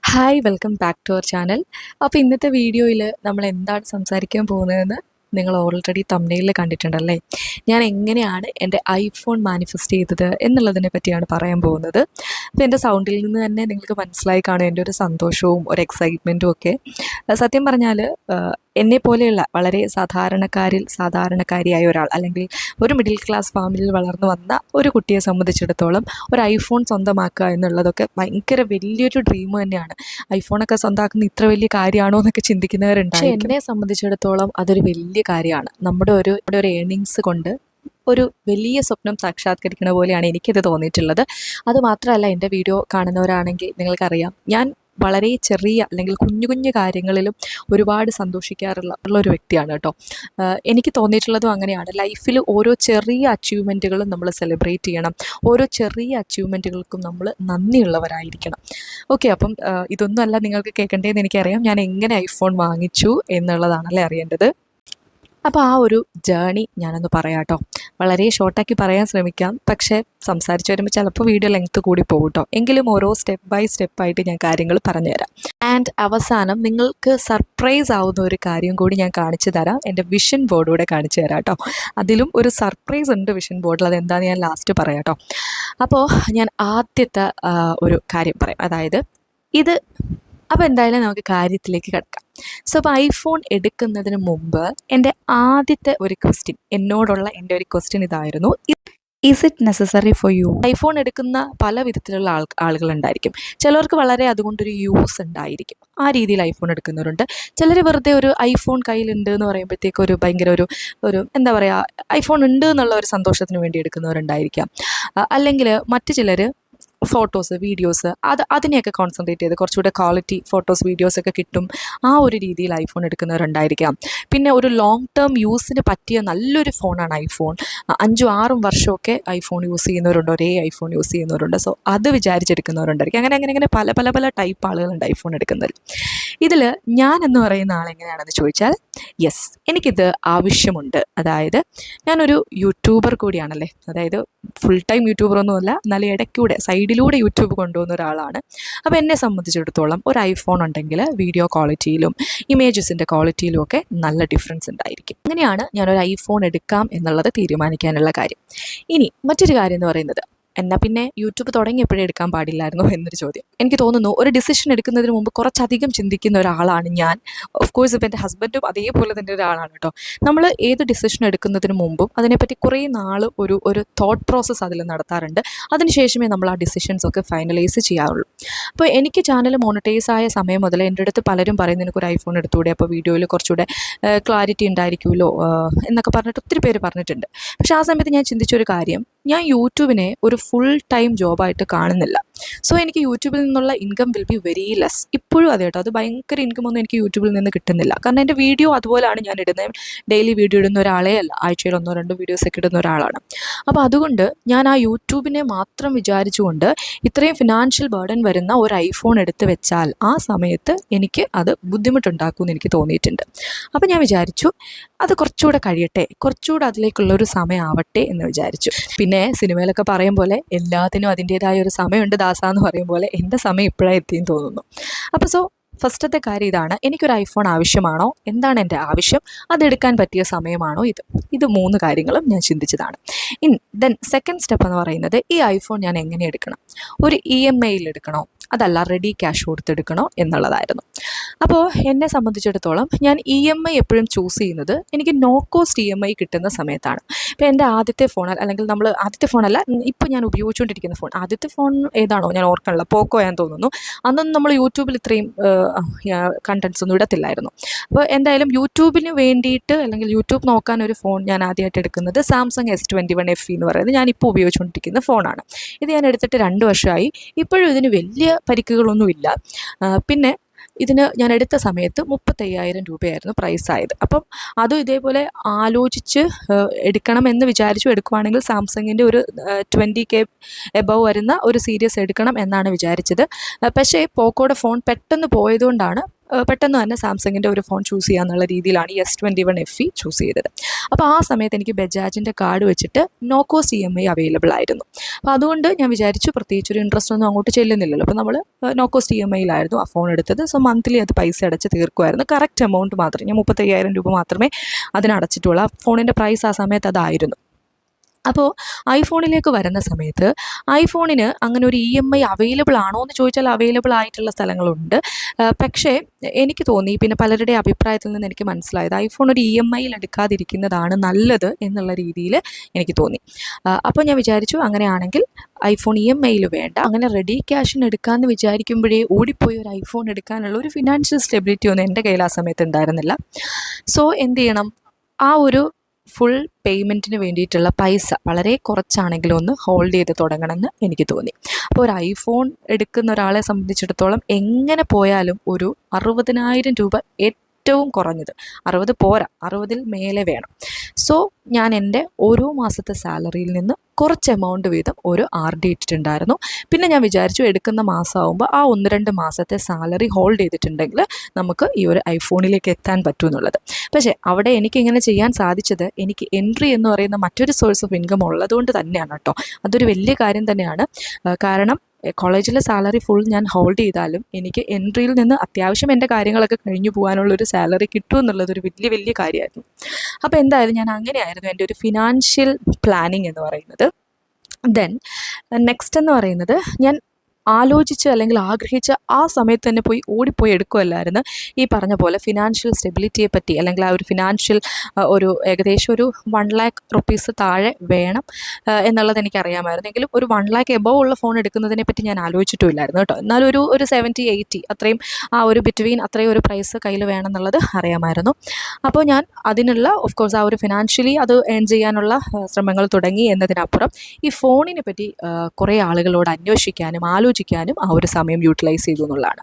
Hi welcome back to our channel. അപ്പോൾ ഇന്നത്തെ വീഡിയോയിൽ നമ്മൾ എന്താണ് സംസാരിക്കാൻ പോകുന്നതെന്ന് നിങ്ങൾ ഓൾറെഡി തംബ്നെയിലിൽ കണ്ടിട്ടുണ്ടല്ലേ. ഞാൻ എങ്ങനെയാണ് എൻ്റെ ഐഫോൺ മാനിഫെസ്റ്റ് ചെയ്തത് എന്നുള്ളതിനെ പറ്റിയാണ് പറയാൻ പോകുന്നത്. അപ്പോൾ എൻ്റെ സൗണ്ടിൽ നിന്ന് തന്നെ നിങ്ങൾക്ക് മനസ്സിലായി കാണും എൻ്റെ ഒരു സന്തോഷവും ഒരു എക്സൈറ്റ്മെൻറ്റും ഒക്കെ. സത്യം പറഞ്ഞാൽ എന്നെപ്പോലെയുള്ള വളരെ സാധാരണക്കാരിയായ ഒരാൾ, അല്ലെങ്കിൽ ഒരു മിഡിൽ ക്ലാസ് ഫാമിലിയിൽ വളർന്നു വന്ന ഒരു കുട്ടിയെ സംബന്ധിച്ചിടത്തോളം ഒരു ഐഫോൺ സ്വന്തമാക്കുക എന്നുള്ളതൊക്കെ ഭയങ്കര വലിയൊരു ഡ്രീം തന്നെയാണ്. ഐഫോണൊക്കെ സ്വന്തമാക്കുന്ന ഇത്ര വലിയ കാര്യമാണോ എന്നൊക്കെ ചിന്തിക്കുന്നവരുണ്ട്. പക്ഷേ എന്നെ സംബന്ധിച്ചിടത്തോളം അതൊരു വലിയ കാര്യമാണ്. നമ്മുടെ ഒരു ഏർണിങ്സ് കൊണ്ട് ഒരു വലിയ സ്വപ്നം സാക്ഷാത്കരിക്കുന്ന പോലെയാണ് എനിക്കത് തോന്നിയിട്ടുള്ളത്. അതുമാത്രമല്ല, എൻ്റെ വീഡിയോ കാണുന്നവരാണെങ്കിൽ നിങ്ങൾക്കറിയാം, ഞാൻ വളരെ ചെറിയ അല്ലെങ്കിൽ കുഞ്ഞു കുഞ്ഞു കാര്യങ്ങളിലും ഒരുപാട് സന്തോഷിക്കാറുള്ള ഒരു വ്യക്തിയാണ് കേട്ടോ. എനിക്ക് തോന്നിയിട്ടുള്ളതും അങ്ങനെയാണ്. ലൈഫിൽ ഓരോ ചെറിയ അച്ചീവ്മെൻറ്റുകളും നമ്മൾ സെലിബ്രേറ്റ് ചെയ്യണം. ഓരോ ചെറിയ അച്ചീവ്മെൻറ്റുകൾക്കും നമ്മൾ നന്ദിയുള്ളവരായിരിക്കണം. ഓക്കെ, അപ്പം ഇതൊന്നുമല്ല നിങ്ങൾക്ക് കേൾക്കേണ്ടതെന്ന് എനിക്കറിയാം. ഞാൻ എങ്ങനെ ഐഫോൺ വാങ്ങിച്ചു എന്നുള്ളതാണല്ലേ അറിയേണ്ടത്. അപ്പോൾ ആ ഒരു ജേണി ഞാനൊന്ന് പറയാം കേട്ടോ. വളരെ ഷോർട്ടാക്കി പറയാൻ ശ്രമിക്കാം, പക്ഷേ സംസാരിച്ച് വരുമ്പോൾ ചിലപ്പോൾ വീഡിയോ ലെങ്ത്ത് കൂടി പോകും കേട്ടോ. എങ്കിലും ഓരോ സ്റ്റെപ്പ് ബൈ സ്റ്റെപ്പായിട്ട് ഞാൻ കാര്യങ്ങൾ പറഞ്ഞുതരാം. ആൻഡ് അവസാനം നിങ്ങൾക്ക് സർപ്രൈസ് ആവുന്ന ഒരു കാര്യം കൂടി ഞാൻ കാണിച്ചു തരാം. എൻ്റെ വിഷൻ ബോർഡൂടെ കാണിച്ചു തരാം കേട്ടോ. അതിലും ഒരു സർപ്രൈസ് ഉണ്ട് വിഷൻ ബോർഡിൽ. അതെന്താണെന്ന് ഞാൻ ലാസ്റ്റ് പറയാം കേട്ടോ. അപ്പോൾ ഞാൻ ആദ്യത്തെ ഒരു കാര്യം പറയാം. അതായത് ഇത്, അപ്പോൾ എന്തായാലും നമുക്ക് കാര്യത്തിലേക്ക് കിടക്കാം. സോ അപ്പോൾ ഐഫോൺ എടുക്കുന്നതിന് മുമ്പ് എൻ്റെ ആദ്യത്തെ ഒരു ക്വസ്റ്റ്യൻ, എന്നോടുള്ള എൻ്റെ ഒരു ക്വസ്റ്റ്യൻ ഇതായിരുന്നു: is it necessary for you? IPhone എടുക്കുന്ന പല വിധത്തിലുള്ള ആളുകളുണ്ടായിരിക്കും. ചിലർക്ക് വളരെ അതുകൊണ്ടൊരു യൂസ് ഉണ്ടായിരിക്കും, ആ രീതിയിൽ ഐഫോൺ എടുക്കുന്നവരുണ്ട്. ചിലർ വെറുതെ ഒരു ഐഫോൺ കയ്യിലുണ്ട് എന്ന് പറയുമ്പോഴത്തേക്ക് ഒരു ഭയങ്കര ഒരു എന്താ പറയുക, ഐഫോൺ ഉണ്ട് എന്നുള്ള ഒരു സന്തോഷത്തിന് വേണ്ടി എടുക്കുന്നവരുണ്ടായിരിക്കാം. അല്ലെങ്കിൽ മറ്റു ചിലർ ഫോട്ടോസ്, വീഡിയോസ്, അതിനെയൊക്കെ കോൺസെൻട്രേറ്റ് ചെയ്ത് കുറച്ചുകൂടെ ക്വാളിറ്റി ഫോട്ടോസ്, വീഡിയോസൊക്കെ കിട്ടും, ആ ഒരു രീതിയിൽ ഐഫോൺ എടുക്കുന്നവരുണ്ടായിരിക്കാം. പിന്നെ ഒരു ലോങ് ടേം യൂസിന് പറ്റിയ നല്ലൊരു ഫോണാണ് ഐഫോൺ. 5-6 വർഷമൊക്കെ ഐഫോൺ യൂസ് ചെയ്യുന്നവരുണ്ട്, ഒരേ ഐഫോൺ യൂസ് ചെയ്യുന്നവരുണ്ട്. സോ അത് വിചാരിച്ചെടുക്കുന്നവരുണ്ടായിരിക്കും. അങ്ങനെ പല ടൈപ്പ് ആളുകളുണ്ട് ഐഫോൺ എടുക്കുന്നതിൽ. ഇതിൽ ഞാൻ എന്ന് പറയുന്ന ആളെങ്ങനെയാണെന്ന് ചോദിച്ചാൽ, യെസ്, എനിക്കിത് ആവശ്യമുണ്ട്. അതായത് ഞാനൊരു യൂട്യൂബർ കൂടിയാണല്ലേ. അതായത് ഫുൾ ടൈം യൂട്യൂബറൊന്നുമല്ല, എന്നാലും ഇടയ്ക്കൂടെ സൈഡിലൂടെ യൂട്യൂബ് കൊണ്ടുപോകുന്ന ഒരാളാണ്. അപ്പോൾ എന്നെ സംബന്ധിച്ചിടത്തോളം ഒരു ഐഫോൺ ഉണ്ടെങ്കിൽ വീഡിയോ ക്വാളിറ്റിയിലും ഇമേജസിൻ്റെ ക്വാളിറ്റിയിലും ഒക്കെ നല്ല ഡിഫറൻസ് ഉണ്ടായിരിക്കും. അങ്ങനെയാണ് ഞാനൊരു ഐഫോൺ എടുക്കാം എന്നുള്ളത് തീരുമാനിക്കാനുള്ള കാര്യം. ഇനി മറ്റൊരു കാര്യം എന്ന് പറയുന്നത്, എന്നാൽ പിന്നെ യൂട്യൂബ് തുടങ്ങിയപ്പോഴേ എടുക്കാൻ പാടില്ലായിരുന്നോ എന്നൊരു ചോദ്യം. എനിക്ക് തോന്നുന്നു ഒരു ഡിസിഷൻ എടുക്കുന്നതിന് മുമ്പ് കുറച്ചധികം ചിന്തിക്കുന്ന ഒരാളാണ് ഞാൻ. ഓഫ് കോഴ്സ് ഇപ്പോൾ എൻ്റെ ഹസ്ബൻഡും അതേപോലെ തന്നെ ഒരാളാണ് കേട്ടോ. നമ്മൾ ഏത് ഡിസിഷൻ എടുക്കുന്നതിന് മുമ്പും അതിനെപ്പറ്റി കുറേ നാൾ ഒരു തോട്ട് പ്രോസസ്സ് അതിൽ നടത്താറുണ്ട്. അതിനുശേഷമേ നമ്മൾ ആ ഡിസിഷൻസ് ഒക്കെ ഫൈനലൈസ് ചെയ്യാറുള്ളൂ. അപ്പോൾ എനിക്ക് ചാനൽ മോണിറ്റൈസ് ആയ സമയം മുതൽ എൻ്റെ അടുത്ത് പലരും പറയുന്നത്, എനിക്കൊരു ഐഫോൺ എടുത്തുകൂടെ, അപ്പോൾ വീഡിയോയിൽ കുറച്ചുകൂടെ ക്ലാരിറ്റി ഉണ്ടായിരിക്കുമല്ലോ എന്നൊക്കെ പറഞ്ഞിട്ട് ഒത്തിരി പേര് പറഞ്ഞിട്ടുണ്ട്. പക്ഷേ ആ സമയത്ത് ഞാൻ ചിന്തിച്ചൊരു കാര്യം, ഞാൻ യൂട്യൂബിനെ ഒരു ഫുൾ ടൈം ജോബായിട്ട് കാണുന്നില്ല. സോ എനിക്ക് യൂട്യൂബിൽ നിന്നുള്ള income will be very less. ഇപ്പോഴും അതെ കേട്ടോ, അത് ഭയങ്കര ഇൻകമൊന്നും എനിക്ക് യൂട്യൂബിൽ നിന്ന് കിട്ടുന്നില്ല. കാരണം എൻ്റെ വീഡിയോ അതുപോലെയാണ് ഞാൻ ഇടുന്നത്. ഡെയിലി വീഡിയോ ഇടുന്ന ഒരാളേ അല്ല, ആഴ്ചയിൽ 1-2 വീഡിയോസൊക്കെ ഇടുന്ന ഒരാളാണ്. അപ്പോൾ അതുകൊണ്ട് ഞാൻ ആ യൂട്യൂബിനെ മാത്രം വിചാരിച്ചുകൊണ്ട് ഇത്രയും ഫിനാൻഷ്യൽ ബർഡൻ വരുന്ന ഒരു ഐഫോൺ എടുത്ത് വെച്ചാൽ ആ സമയത്ത് എനിക്ക് അത് ബുദ്ധിമുട്ടുണ്ടാക്കുമെന്ന് എനിക്ക് തോന്നിയിട്ടുണ്ട്. അപ്പോൾ ഞാൻ വിചാരിച്ചു അത് കുറച്ചുകൂടെ കഴിയട്ടെ, കുറച്ചുകൂടെ അതിലേക്കുള്ളൊരു സമയം ആവട്ടെ എന്ന് വിചാരിച്ചു. പിന്നെ സിനിമയിലൊക്കെ പറയും പോലെ എല്ലാത്തിനും അതിൻ്റേതായ ഒരു സമയമുണ്ട് ദാസ എന്ന് പറയും പോലെ എൻ്റെ സമയം ഇപ്പോഴാണ് എത്തിയെന്ന് തോന്നുന്നു. അപ്പോൾ ഫസ്റ്റത്തെ കാര്യം ഇതാണ്: എനിക്കൊരു ഐഫോൺ ആവശ്യമാണോ, എന്താണ് എൻ്റെ ആവശ്യം, അതെടുക്കാൻ പറ്റിയ സമയമാണോ ഇത് 3 കാര്യങ്ങളും ഞാൻ ചിന്തിച്ചതാണ്. ദെൻ സെക്കൻഡ് സ്റ്റെപ്പ് എന്ന് പറയുന്നത്, ഈ ഐഫോൺ ഞാൻ എങ്ങനെ എടുക്കണം? ഒരു EMI എടുക്കണോ, അതല്ല റെഡി ക്യാഷ് കൊടുത്തെടുക്കണോ എന്നുള്ളതായിരുന്നു. അപ്പോൾ എന്നെ സംബന്ധിച്ചിടത്തോളം ഞാൻ EMI എപ്പോഴും ചൂസ് ചെയ്യുന്നത് എനിക്ക് നോ കോസ്റ്റ് EMI കിട്ടുന്ന സമയത്താണ്. ഇപ്പോൾ എൻ്റെ ആദ്യത്തെ ഫോൺ, അല്ലെങ്കിൽ നമ്മൾ ആദ്യത്തെ ഫോണല്ല, ഇപ്പോൾ ഞാൻ ഉപയോഗിച്ചുകൊണ്ടിരിക്കുന്ന ഫോൺ, ആദ്യത്തെ ഫോൺ ഏതാണോ ഞാൻ ഓർക്കണില്ല, പോക്കോ ഞാൻ തോന്നുന്നു. അന്നൊന്നും നമ്മൾ യൂട്യൂബിൽ ഇത്രയും കണ്ടൻസ് ഒന്നും ഇടത്തില്ലായിരുന്നു. അപ്പോൾ എന്തായാലും യൂട്യൂബിന് വേണ്ടിയിട്ട്, അല്ലെങ്കിൽ യൂട്യൂബ് നോക്കാൻ ഒരു ഫോൺ ഞാൻ ആദ്യമായിട്ട് എടുക്കുന്നത് സാംസങ് S21 FE എന്ന് പറയുന്നത് ഞാനിപ്പോൾ ഉപയോഗിച്ചുകൊണ്ടിരിക്കുന്ന ഫോണാണ്. ഇത് ഞാൻ എടുത്തിട്ട് 2 വർഷമായി. ഇപ്പോഴും ഇതിന് വലിയ പരിക്കുകളൊന്നുമില്ല. പിന്നെ ഇതിന് ഞാൻ എടുത്ത സമയത്ത് 35,000 രൂപയായിരുന്നു പ്രൈസായത്. അപ്പം അതും ഇതേപോലെ ആലോചിച്ച് എടുക്കണമെന്ന് വിചാരിച്ചു എടുക്കുവാണെങ്കിൽ സാംസങ്ങിൻ്റെ ഒരു 20K എബവ് വരുന്ന ഒരു സീരീസ് എടുക്കണം എന്നാണ് വിചാരിച്ചത്. പക്ഷേ പോക്കോയുടെ ഫോൺ പെട്ടെന്ന് പോയതുകൊണ്ടാണ് പെട്ടെന്ന് തന്നെ സാംസങ്ങിൻ്റെ ഒരു ഫോൺ ചൂസ് ചെയ്യാന്നുള്ള രീതിയിലാണ് ഈ S21 FE ചൂസ് ചെയ്തത്. അപ്പോൾ ആ സമയത്ത് എനിക്ക് ബജാജിൻ്റെ കാർഡ് വെച്ചിട്ട് നോ കോസ്റ്റ് EMI അവൈലബിൾ ആയിരുന്നു. അപ്പോൾ അതുകൊണ്ട് ഞാൻ വിചാരിച്ചു പ്രത്യേകിച്ചൊരു ഇൻട്രസ്റ്റ് ഒന്നും അങ്ങോട്ട് ചെല്ലുന്നില്ലല്ലോ, അപ്പോൾ നമ്മൾ നോ കോസ്റ്റ് EMIയിലായിരുന്നു ആ ഫോൺ എടുത്തത്. സോ മന്ത്ലി അത് പൈസ അടച്ച് തീർക്കുമായിരുന്നു. കറക്റ്റ് എമൗണ്ട് മാത്രം, ഞാൻ 35,000 രൂപ മാത്രമേ അതിനടച്ചിട്ടുള്ളൂ. ആ ഫോണിൻ്റെ പ്രൈസ് ആ സമയത്ത് അതായിരുന്നു. അപ്പോൾ ഐഫോണിലേക്ക് വരുന്ന സമയത്ത് ഐഫോണിന് അങ്ങനെ ഒരു EMI അവൈലബിൾ ആണോ എന്ന് ചോദിച്ചാൽ അവൈലബിൾ ആയിട്ടുള്ള സ്ഥലങ്ങളുണ്ട്. പക്ഷേ എനിക്ക് തോന്നി, പിന്നെ പലരുടെ അഭിപ്രായത്തിൽ നിന്ന് എനിക്ക് മനസ്സിലായത് ഐഫോൺ ഒരു EMIയിൽ എടുക്കാതിരിക്കുന്നതാണ് നല്ലത് എന്നുള്ള രീതിയിൽ എനിക്ക് തോന്നി. അപ്പോൾ ഞാൻ വിചാരിച്ചു അങ്ങനെയാണെങ്കിൽ ഐഫോൺ EMIയിൽ വേണ്ട, അങ്ങനെ റെഡി ക്യാഷിന് എടുക്കാമെന്ന് വിചാരിക്കുമ്പോഴേ ഓടിപ്പോയി ഒരു ഐഫോൺ എടുക്കാനുള്ള ഒരു ഫിനാൻഷ്യൽ സ്റ്റെബിലിറ്റി ഒന്നും എൻ്റെ കയ്യിൽ ആ സമയത്ത് ഉണ്ടായിരുന്നില്ല. സോ എന്ത് ചെയ്യണം, ആ ഒരു ഫുൾ പേയ്മെൻറ്റിന് വേണ്ടിയിട്ടുള്ള പൈസ വളരെ കുറച്ചാണെങ്കിലും ഒന്ന് ഹോൾഡ് ചെയ്ത് തുടങ്ങണമെന്ന് എനിക്ക് തോന്നി. അപ്പോൾ ഒരു ഐഫോൺ എടുക്കുന്ന ഒരാളെ സംബന്ധിച്ചിടത്തോളം എങ്ങനെ പോയാലും ഒരു 60,000 രൂപ ഏറ്റവും കുറഞ്ഞത്, 60 പോരാ, 60-ൽ മേലെ വേണം. സോ ഞാൻ എൻ്റെ ഓരോ മാസത്തെ സാലറിയിൽ നിന്ന് കുറച്ച് എമൗണ്ട് വീതം ഒരു RD ഇട്ടിട്ടുണ്ടായിരുന്നു. പിന്നെ ഞാൻ വിചാരിച്ചു എടുക്കുന്ന മാസമാകുമ്പോൾ ആ 1-2 മാസത്തെ സാലറി ഹോൾഡ് ചെയ്തിട്ടുണ്ടെങ്കിൽ നമുക്ക് ഈ ഒരു ഐഫോണിലേക്ക് എത്താൻ പറ്റും എന്നുള്ളത്. പക്ഷേ അവിടെ എനിക്കിങ്ങനെ ചെയ്യാൻ സാധിച്ചത് എനിക്ക് എൻട്രി എന്ന് പറയുന്ന മറ്റൊരു സോഴ്സ് ഓഫ് ഇൻകം ഉള്ളതുകൊണ്ട് തന്നെയാണ് കേട്ടോ. അതൊരു വലിയ കാര്യം തന്നെയാണ്. കാരണം കോളേജിലെ സാലറി ഫുൾ ഞാൻ ഹോൾഡ് ചെയ്താലും എനിക്ക് എൻട്രിയിൽ നിന്ന് അത്യാവശ്യം എൻ്റെ കാര്യങ്ങളൊക്കെ കഴിഞ്ഞു പോകാനുള്ളൊരു സാലറി കിട്ടും എന്നുള്ളതൊരു വലിയ വലിയ കാര്യമായിരുന്നു. അപ്പോൾ എന്തായാലും ഞാൻ അങ്ങനെയായിരുന്നു എൻ്റെ ഒരു ഫിനാൻഷ്യൽ പ്ലാനിങ് എന്ന് പറയുന്നത്. ദെൻ നെക്സ്റ്റ് എന്ന് പറയുന്നത്, ഞാൻ ആലോചിച്ച് അല്ലെങ്കിൽ ആഗ്രഹിച്ച ആ സമയത്ത് തന്നെ ഓടിപ്പോയി എടുക്കുമല്ലായിരുന്നു. ഈ പറഞ്ഞ പോലെ ഫിനാൻഷ്യൽ സ്റ്റെബിലിറ്റിയെ പറ്റി, അല്ലെങ്കിൽ ആ ഒരു ഫിനാൻഷ്യൽ ഒരു ഏകദേശം ഒരു 1 lakh റുപ്പീസ് താഴെ വേണം എന്നുള്ളത് എനിക്കറിയാമായിരുന്നു. എങ്കിലും ഒരു 1 lakh എബോവ് ഉള്ള ഫോൺ എടുക്കുന്നതിനെ പറ്റി ഞാൻ ആലോചിച്ചിട്ടുമില്ലായിരുന്നു കേട്ടോ. എന്നാലും ഒരു 70-80 അത്രയും ആ ഒരു ബിറ്റ്വീൻ അത്രയും ഒരു പ്രൈസ് കയ്യിൽ വേണം എന്നുള്ളത് അറിയാമായിരുന്നു. അപ്പോൾ ഞാൻ അതിനുള്ള ഓഫ് കോഴ്സ് ആ ഒരു ഫിനാൻഷ്യലി അത് ഏൺ ചെയ്യാനുള്ള ശ്രമങ്ങൾ തുടങ്ങി എന്നതിനപ്പുറം ഈ ഫോണിനെ പറ്റി കുറേ ആളുകളോട് അന്വേഷിക്കാനും ആലോചിക്കാനും ആ ഒരു സമയം യൂട്ടിലൈസ് ചെയ്തു എന്നുള്ളതാണ്.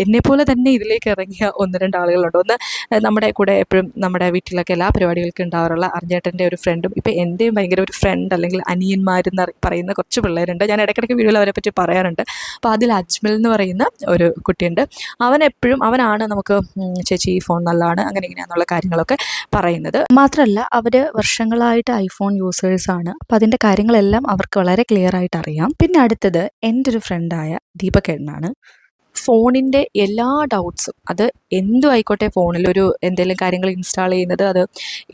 എന്നെപ്പോലെ തന്നെ ഇതിലേക്ക് ഇറങ്ങിയ 1-2 ആളുകളുണ്ട്. ഒന്ന് നമ്മുടെ കൂടെ എപ്പോഴും നമ്മുടെ വീട്ടിലൊക്കെ എല്ലാ പരിപാടികൾക്കും ഉണ്ടാവാറുള്ള അറിഞ്ഞേട്ടൻ്റെ ഒരു ഫ്രണ്ടും, ഇപ്പോൾ എൻ്റെയും ഭയങ്കര ഒരു ഫ്രണ്ട് അല്ലെങ്കിൽ അനിയന്മാരെന്ന് പറയുന്ന കുറച്ച് പിള്ളേരുണ്ട്. ഞാൻ ഇടയ്ക്കിടയ്ക്ക് വീഡിയോയിൽ അവരെ പറ്റി പറയാറുണ്ട്. അപ്പോൾ അതിൽ അജ്മൽ എന്ന് പറയുന്ന ഒരു കുട്ടിയുണ്ട്. അവനാണ് നമുക്ക് ചേച്ചി ഈ ഫോൺ നല്ലതാണ് അങ്ങനെ ഇങ്ങനെയാണെന്നുള്ള കാര്യങ്ങളൊക്കെ പറയുന്നത്. മാത്രമല്ല അവർ വർഷങ്ങളായിട്ട് ഐഫോൺ യൂസേഴ്സാണ്. അപ്പോൾ അതിൻ്റെ കാര്യങ്ങളെല്ലാം അവർക്ക് വളരെ ക്ലിയർ ആയിട്ട് അറിയാം. പിന്നെ അടുത്തത് എൻ്റെ ഒരു ഫ്രണ്ടായ ദീപകേട്ടനാണ്. ഫോണിൻ്റെ എല്ലാ ഡൗട്ട്സും, അത് എന്തും ആയിക്കോട്ടെ, ഫോണിലൊരു എന്തെങ്കിലും കാര്യങ്ങൾ ഇൻസ്റ്റാൾ ചെയ്യുന്നത്, അത്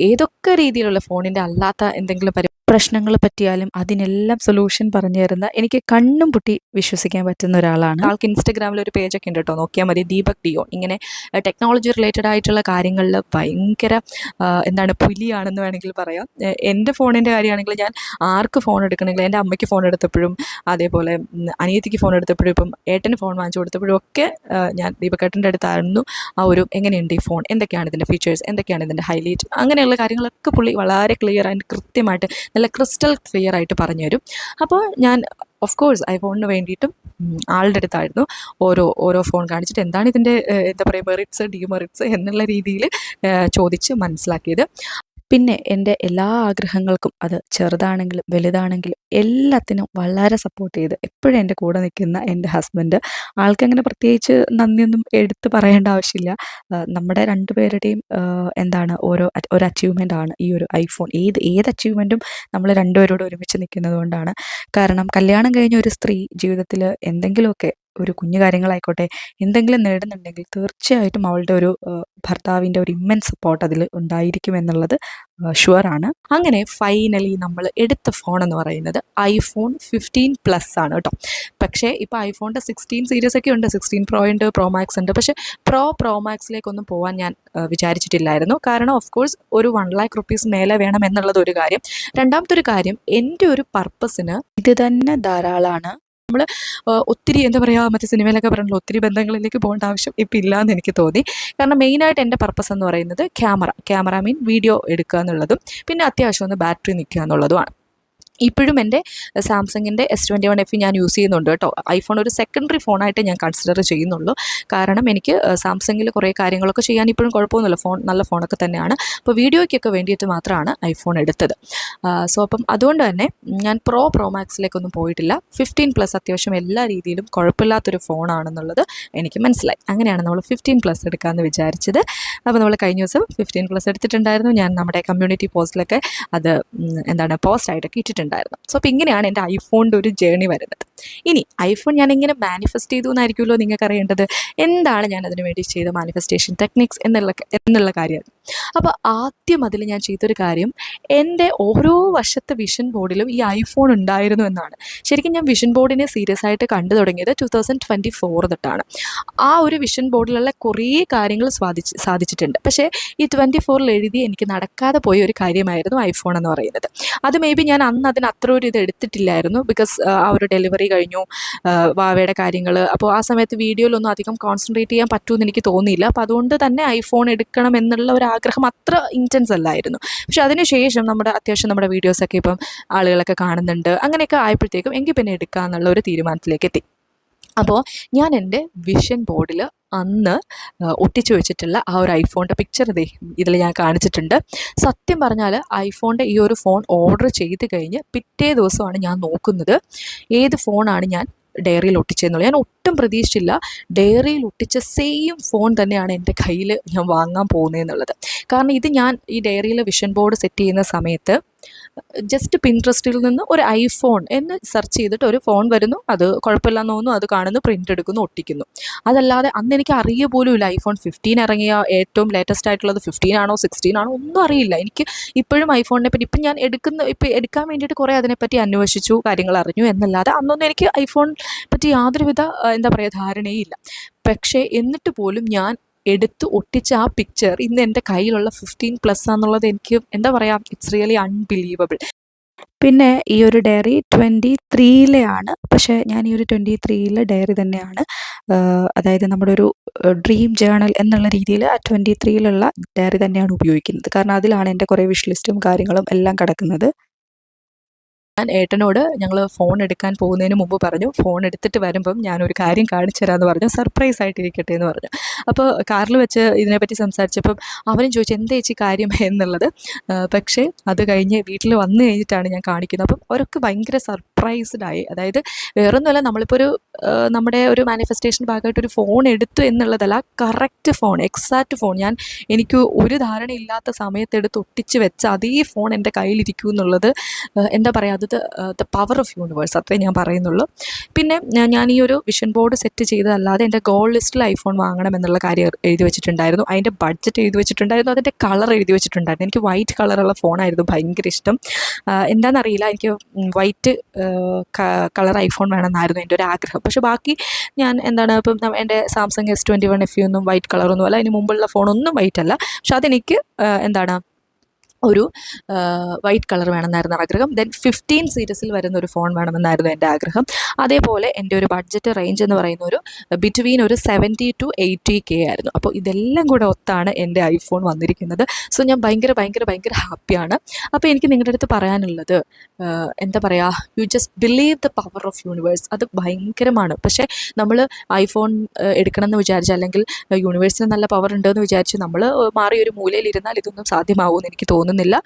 ഏതൊക്കെ രീതിയിലുള്ള ഫോണിൻ്റെ അല്ലാത്ത എന്തെങ്കിലും പ്രശ്നങ്ങൾ പറ്റിയാലും അതിനെല്ലാം സൊല്യൂഷൻ പറഞ്ഞു തരുന്ന, എനിക്ക് കണ്ണും പൊട്ടി വിശ്വസിക്കാൻ പറ്റുന്ന ഒരാളാണ്. ആൾക്ക് ഇൻസ്റ്റഗ്രാമിൽ ഒരു പേജൊക്കെ ഉണ്ട് കേട്ടോ, നോക്കിയാൽ മതി, ദീപക് ഡിയോൺ. ഇങ്ങനെ ടെക്നോളജി റിലേറ്റഡ് ആയിട്ടുള്ള കാര്യങ്ങളിൽ ഭയങ്കര പുലിയാണെന്ന് വേണമെങ്കിൽ പറയാം. എൻ്റെ ഫോണിൻ്റെ കാര്യമാണെങ്കിൽ ഞാൻ ആർക്ക് ഫോൺ എടുക്കണമെങ്കിൽ, എൻ്റെ അമ്മയ്ക്ക് ഫോൺ എടുത്തപ്പോഴും അതേപോലെ അനിയത്തിക്ക് ഫോൺ എടുത്തപ്പോഴും ഇപ്പം ഏട്ടന് ഫോൺ വാങ്ങിച്ചു കൊടുത്തപ്പോഴും ഒക്കെ ഞാൻ ദീപക്കേട്ടൻ്റെ അടുത്തായിരുന്നു ആ ഒരു എങ്ങനെയുണ്ട് ഈ ഫോൺ, എന്തൊക്കെയാണ് ഇതിൻ്റെ ഫീച്ചേഴ്സ്, എന്തൊക്കെയാണ് ഇതിൻ്റെ ഹൈലൈറ്റ്, അങ്ങനെയുള്ള കാര്യങ്ങളൊക്കെ പുള്ളി വളരെ ക്ലിയർ ആൻഡ് കൃത്യമായിട്ട് നല്ല ക്രിസ്റ്റൽ ക്ലിയർ ആയിട്ട് പറഞ്ഞു തരും. അപ്പോൾ ഞാൻ ഓഫ് കോഴ്സ് ഐഫോണിന് വേണ്ടിയിട്ടും ആളുടെ അടുത്തായിരുന്നു ഓരോ ഫോൺ കാണിച്ചിട്ട് എന്താണ് ഇതിൻ്റെ മെറിറ്റ്സ് ഡിമെറിറ്റ്സ് എന്നുള്ള രീതിയിൽ ചോദിച്ച് മനസ്സിലാക്കിയത്. പിന്നെ എൻ്റെ എല്ലാ ആഗ്രഹങ്ങൾക്കും, അത് ചെറുതാണെങ്കിലും വലുതാണെങ്കിലും എല്ലാത്തിനും വളരെ സപ്പോർട്ട് ചെയ്ത് എപ്പോഴും എൻ്റെ കൂടെ നിൽക്കുന്ന എൻ്റെ ഹസ്ബൻഡ്. ആൾക്കങ്ങനെ പ്രത്യേകിച്ച് നന്ദിയൊന്നും എടുത്ത് പറയേണ്ട ആവശ്യമില്ല. നമ്മുടെ രണ്ടുപേരുടെയും ഒരു അച്ചീവ്മെൻ്റ് ആണ് ഈ ഒരു ഐഫോൺ. ഏത് അച്ചീവ്മെൻറ്റും നമ്മൾ രണ്ടുപേരോട് ഒരുമിച്ച് നിൽക്കുന്നത് കൊണ്ടാണ്. കാരണം കല്യാണം കഴിഞ്ഞ ഒരു സ്ത്രീ ജീവിതത്തിൽ എന്തെങ്കിലുമൊക്കെ ഒരു കുഞ്ഞു കാര്യങ്ങളായിക്കോട്ടെ എന്തെങ്കിലും നേടുന്നുണ്ടെങ്കിൽ തീർച്ചയായിട്ടും അവളുടെ ഒരു ഭർത്താവിൻ്റെ ഒരു ഇമ്മൻസ് സപ്പോർട്ട് അതിൽ ഉണ്ടായിരിക്കുമെന്നുള്ളത് ഷുവറാണ്. അങ്ങനെ ഫൈനലി നമ്മൾ എടുത്ത ഫോൺ എന്ന് പറയുന്നത് iPhone 15+ ആണ് കേട്ടോ. പക്ഷേ ഇപ്പോൾ ഐഫോണിൻ്റെ 16 സീരീസ് ഒക്കെ ഉണ്ട്, 16 Pro ഉണ്ട്, Pro Max ഉണ്ട്. പക്ഷേ Pro Maxലേക്കൊന്നും പോകാൻ ഞാൻ വിചാരിച്ചിട്ടില്ലായിരുന്നു. കാരണം ഓഫ് കോഴ്സ് ഒരു 1 lakh റുപ്പീസ് മേലെ വേണം എന്നുള്ളത് ഒരു കാര്യം. രണ്ടാമത്തെ ഒരു കാര്യം, എൻ്റെ ഒരു പർപ്പസിന് ഇത് തന്നെ ധാരാളമാണ്. നമ്മൾ ഒത്തിരി മറ്റേ സിനിമയിലൊക്കെ പറഞ്ഞല്ലോ, ഒത്തിരി ബന്ധങ്ങളിലേക്ക് പോകേണ്ട ആവശ്യം ഇപ്പം ഇല്ലയെന്ന് എനിക്ക് തോന്നി. കാരണം മെയിനായിട്ട് എൻ്റെ പർപ്പസ് എന്ന് പറയുന്നത് ക്യാമറ മീൻ വീഡിയോ എടുക്കുക എന്നുള്ളതും പിന്നെ അത്യാവശ്യം ഒന്ന് ബാറ്ററി നിൽക്കുക എന്നുള്ളതുമാണ്. ഇപ്പോഴും എൻ്റെ സാംസങ്ങിൻ്റെ S21 FE ഞാൻ യൂസ് ചെയ്യുന്നുണ്ട് കേട്ടോ. ഐഫോൺ ഒരു സെക്കൻഡറി ഫോണായിട്ട് ഞാൻ കൺസിഡർ ചെയ്യുന്നുള്ളൂ. കാരണം എനിക്ക് സാംസങ്ങിൽ കുറേ കാര്യങ്ങളൊക്കെ ചെയ്യാൻ ഇപ്പോഴും കുഴപ്പമൊന്നുമില്ല. ഫോൺ നല്ല ഫോണൊക്കെ തന്നെയാണ്. അപ്പോൾ വീഡിയോയ്ക്കൊക്കെ വേണ്ടിയിട്ട് മാത്രമാണ് ഐഫോൺ എടുത്തത്. സോ അപ്പം അതുകൊണ്ട് തന്നെ ഞാൻ പ്രോ മാക്സിലേക്കൊന്നും പോയിട്ടില്ല. 15+ അത്യാവശ്യം എല്ലാ രീതിയിലും കുഴപ്പമില്ലാത്തൊരു ഫോണാണെന്നുള്ളത് എനിക്ക് മനസ്സിലായി. അങ്ങനെയാണ് നമ്മൾ 15+ എടുക്കാമെന്ന് വിചാരിച്ചത്. അപ്പോൾ നമ്മൾ കഴിഞ്ഞ ദിവസം 15+ എടുത്തിട്ടുണ്ടായിരുന്നു. ഞാൻ നമ്മുടെ കമ്മ്യൂണിറ്റി പോസ്റ്റിലൊക്കെ അത് പോസ്റ്റായിട്ടൊക്കെ ഇട്ടിട്ടുണ്ടായിരുന്നു. സോ അപ്പോൾ ഇങ്ങനെയാണ് എൻ്റെ ഐഫോണിൻ്റെ ഒരു ജേണി വരുന്നത്. ഇനി ഐഫോൺ ഞാനിങ്ങനെ മാനിഫെസ്റ്റ് ചെയ്തു എന്നായിരിക്കുമല്ലോ നിങ്ങൾക്ക് അറിയേണ്ടത്. എന്താണ് ഞാൻ അതിനു വേണ്ടി ചെയ്ത മാനിഫെസ്റ്റേഷൻ ടെക്നിക്സ് എന്നുള്ള കാര്യമാണ്. അപ്പോൾ ആദ്യം അതിൽ ഞാൻ ചെയ്തൊരു കാര്യം, എൻ്റെ ഓരോ വശത്തെ വിഷൻ ബോർഡിലും ഈ ഐഫോൺ ഉണ്ടായിരുന്നു എന്നാണ്. ശരിക്കും ഞാൻ വിഷൻ ബോർഡിനെ സീരിയസ് ആയിട്ട് കണ്ടു തുടങ്ങിയത് 2024 തൊട്ടാണ്. ആ ഒരു വിഷൻ ബോർഡിലുള്ള കുറേ കാര്യങ്ങൾ സാധിച്ചിട്ടുണ്ട്. പക്ഷേ ഈ 24 എഴുതി എനിക്ക് നടക്കാതെ പോയ ഒരു കാര്യമായിരുന്നു ഐഫോൺ എന്ന് പറയുന്നത്. അത് മേ ബി ഞാൻ അന്ന് അതിന് അത്ര ഒരു ഇത് എടുത്തിട്ടില്ലായിരുന്നു. ബിക്കോസ് ആ ഒരു ഡെലിവറി കഴിഞ്ഞു, വാവയുടെ കാര്യങ്ങൾ. അപ്പോൾ ആ സമയത്ത് വീഡിയോയിലൊന്നും അധികം കോൺസെൻട്രേറ്റ് ചെയ്യാൻ പറ്റുമെന്ന് എനിക്ക് തോന്നിയില്ല. അപ്പോൾ അതുകൊണ്ട് തന്നെ ഐഫോൺ എടുക്കണം എന്നുള്ള ഒരു ആഗ്രഹം അത്ര ഇൻറ്റൻസ് അല്ലായിരുന്നു. പക്ഷെ അതിനുശേഷം അത്യാവശ്യം നമ്മുടെ വീഡിയോസൊക്കെ ഇപ്പം ആളുകളൊക്കെ കാണുന്നുണ്ട്. അങ്ങനെയൊക്കെ ആയപ്പോഴത്തേക്കും എങ്കിൽ പിന്നെ എടുക്കാമെന്നുള്ള ഒരു തീരുമാനത്തിലേക്ക് എത്തി. അപ്പോൾ ഞാൻ എൻ്റെ വിഷൻ ബോർഡിൽ അന്ന് ഒട്ടിച്ചു വെച്ചിട്ടുള്ള ആ ഒരു ഐഫോണിൻ്റെ പിക്ചർ ഇതിൽ ഞാൻ കാണിച്ചിട്ടുണ്ട്. സത്യം പറഞ്ഞാൽ ഐഫോണിൻ്റെ ഈ ഒരു ഫോൺ ഓർഡർ ചെയ്ത് കഴിഞ്ഞ് പിറ്റേ ദിവസമാണ് ഞാൻ നോക്കുന്നത് ഏത് ഫോണാണ് ഞാൻ ഡയറിയിൽ ഒട്ടിച്ചതെന്നുള്ളത്. ഞാൻ ഒട്ടും പ്രതീക്ഷിച്ചില്ല ഡയറിയിൽ ഒട്ടിച്ച സെയിം ഫോൺ തന്നെയാണ് എൻ്റെ കയ്യിൽ ഞാൻ വാങ്ങാൻ പോകുന്നതെന്നുള്ളത്. കാരണം ഇത് ഞാൻ ഈ ഡയറിയിൽ വിഷൻ ബോർഡ് സെറ്റ് ചെയ്യുന്ന സമയത്ത് ജസ്റ്റ് പിൻട്രസ്റ്റിൽ നിന്ന് ഒരു ഐഫോൺ എന്ന് സെർച്ച് ചെയ്തിട്ട് ഒരു ഫോൺ വരുന്നു, അത് കുഴപ്പമില്ലെന്ന് തോന്നുന്നു, അത് കാണുന്നു, പ്രിൻ്റ് എടുക്കുന്നു, ഒട്ടിക്കുന്നു. അതല്ലാതെ അന്ന് എനിക്ക് അറിയ പോലും ഇല്ല ഐഫോൺ 15 ഇറങ്ങിയ ഏറ്റവും ലേറ്റസ്റ്റ് ആയിട്ടുള്ളത് 15 ആണോ 16 ആണോ ഒന്നും അറിയില്ല. എനിക്ക് ഇപ്പോഴും ഐഫോണിനെ പറ്റി ഇപ്പം ഞാൻ എടുക്കാൻ വേണ്ടിയിട്ട് കുറേ അതിനെപ്പറ്റി അന്വേഷിച്ചു, കാര്യങ്ങൾ അറിഞ്ഞു എന്നല്ലാതെ അന്നൊന്നും എനിക്ക് ഐഫോൺ പറ്റി യാതൊരുവിധ ധാരണയും ഇല്ല. പക്ഷേ എന്നിട്ട് പോലും ഞാൻ എടുത്ത് ഒട്ടിച്ച ആ പിക്ചർ ഇന്ന് എൻ്റെ കയ്യിലുള്ള 15+ എന്നുള്ളത് എനിക്ക് ഇറ്റ്സ് റിയലി അൺബിലീവബിൾ. പിന്നെ ഈ ഒരു ഡയറി 23-ലെയാണ്. പക്ഷേ ഞാൻ ഈ ഒരു 23-ലെ ഡയറി തന്നെയാണ്, അതായത് നമ്മുടെ ഒരു ഡ്രീം ജേണൽ എന്നുള്ള രീതിയിൽ ആ 23-ലുള്ള ഡയറി തന്നെയാണ് ഉപയോഗിക്കുന്നത്. കാരണം അതിലാണ് എൻ്റെ കുറേ വിഷ് ലിസ്റ്റും കാര്യങ്ങളും എല്ലാം കിടക്കുന്നത്. ഞാൻ ഏട്ടനോട് ഞങ്ങൾ ഫോൺ എടുക്കാൻ പോകുന്നതിന് മുമ്പ് പറഞ്ഞു, ഫോൺ എടുത്തിട്ട് വരുമ്പം ഞാനൊരു കാര്യം കാണിച്ചു തരാമെന്ന് പറഞ്ഞു, സർപ്രൈസ് ആയിട്ടിരിക്കട്ടെ എന്ന് പറഞ്ഞു. അപ്പോൾ കാറിൽ വെച്ച് ഇതിനെപ്പറ്റി സംസാരിച്ചപ്പം അവനും ചോദിച്ചു എന്താ ചേച്ചി കാര്യം എന്നുള്ളത്. പക്ഷേ അത് കഴിഞ്ഞ് വീട്ടിൽ വന്നു കഴിഞ്ഞിട്ടാണ് ഞാൻ കാണിക്കുന്നത്. അപ്പം അവരൊക്കെ ഭയങ്കര സർപ്രൈസ്ഡായി. അതായത് വേറൊന്നുമല്ല, നമ്മളിപ്പോൾ നമ്മുടെ ഒരു മാനിഫെസ്റ്റേഷൻ ഭാഗമായിട്ടൊരു ഫോൺ എടുത്തു എന്നുള്ളതല്ല, കറക്റ്റ് ഫോൺ, എക്സാക്റ്റ് ഫോൺ, എനിക്ക് ഒരു ധാരണയില്ലാത്ത സമയത്ത് എടുത്ത് ഒട്ടിച്ച് വെച്ച അതേ ഫോൺ എൻ്റെ കയ്യിലിരിക്കും എന്നുള്ളത് ദ പവർ ഓഫ് യൂണിവേഴ്സ്, അത്രേ ഞാൻ പറയുന്നുള്ളൂ. പിന്നെ ഞാൻ ഈ ഒരു വിഷൻ ബോർഡ് സെറ്റ് ചെയ്തതല്ലാതെ എൻ്റെ ഗോൾ ലിസ്റ്റിൽ ഐഫോൺ വാങ്ങണം എന്നുള്ള കാര്യം എഴുതി വെച്ചിട്ടുണ്ടായിരുന്നു. അതിൻ്റെ ബഡ്ജറ്റ് എഴുതി വെച്ചിട്ടുണ്ടായിരുന്നു, അതിൻ്റെ കളർ എഴുതി വെച്ചിട്ടുണ്ടായിരുന്നു. എനിക്ക് വൈറ്റ് കളറുള്ള ഫോണായിരുന്നു ഭയങ്കര ഇഷ്ടം. എന്താണെന്നറിയില്ല, എനിക്ക് വൈറ്റ് കളർ ഐഫോൺ വേണമെന്നായിരുന്നു എൻ്റെ ഒരു ആഗ്രഹം. പക്ഷേ ബാക്കി ഞാൻ ഇപ്പം എൻ്റെ സാംസങ് S21 FE ഒന്നും വൈറ്റ് കളറൊന്നും അല്ല, അതിന് മുമ്പുള്ള ഫോണൊന്നും വൈറ്റ് അല്ല. പക്ഷെ അതെനിക്ക് ഒരു വൈറ്റ് കളർ വേണമെന്നായിരുന്നു ആഗ്രഹം. ദെൻ 15 സീരീസിൽ വരുന്ന ഒരു ഫോൺ വേണമെന്നായിരുന്നു എൻ്റെ ആഗ്രഹം. അതേപോലെ എൻ്റെ ഒരു ബഡ്ജറ്റ് റേഞ്ച് എന്ന് പറയുന്ന ഒരു ബിറ്റ്വീൻ ഒരു 70 to 80K ആയിരുന്നു. അപ്പോൾ ഇതെല്ലാം കൂടെ ഒത്താണ് എൻ്റെ ഐഫോൺ വന്നിരിക്കുന്നത്. സോ ഞാൻ ഭയങ്കര ഹാപ്പിയാണ്. അപ്പോൾ എനിക്ക് നിങ്ങളുടെ അടുത്ത് പറയാനുള്ളത്, you just believe the power of universe. അത് ഭയങ്കരമാണ്. പക്ഷേ നമ്മൾ ഐഫോൺ എടുക്കണം എന്ന് വിചാരിച്ച്, അല്ലെങ്കിൽ യൂണിവേഴ്സിന് നല്ല പവർ ഉണ്ടെന്ന് വിചാരിച്ച് നമ്മൾ മാറി ഒരു മൂലയിലിരുന്നാൽ ഇതൊന്നും സാധ്യമാവുമെന്ന് എനിക്ക് തോന്നുന്നില്ല.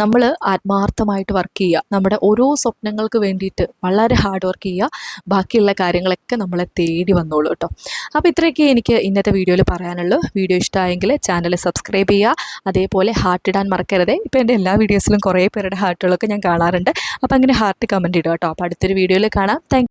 നമ്മൾ ആത്മാർത്ഥമായിട്ട് വർക്ക് ചെയ്യുക, നമ്മുടെ ഓരോ സ്വപ്നങ്ങൾക്ക് വേണ്ടിയിട്ട് വളരെ ഹാർഡ് വർക്ക് ചെയ്യുക, ബാക്കിയുള്ള കാര്യങ്ങളൊക്കെ നമ്മളെ തേടി വന്നോളൂ കേട്ടോ. അപ്പോൾ ഇത്രയൊക്കെ എനിക്ക് ഇന്നത്തെ വീഡിയോയിൽ പറയാനുള്ളൂ. വീഡിയോ ഇഷ്ടമായെങ്കിൽ ചാനൽ സബ്സ്ക്രൈബ് ചെയ്യുക, അതേപോലെ ഹാർട്ട് ഇടാൻ മറക്കരുത്. ഇപ്പോൾ എൻ്റെ എല്ലാ വീഡിയോസിലും കുറേ പേരുടെ ഹാർട്ടുകളൊക്കെ ഞാൻ കാണാറുണ്ട്. അപ്പോൾ അങ്ങനെ ഹാർട്ട് കമൻറ്റ് ഇടുക കേട്ടോ. അപ്പോൾ അടുത്തൊരു വീഡിയോയിൽ കാണാം. താങ്ക്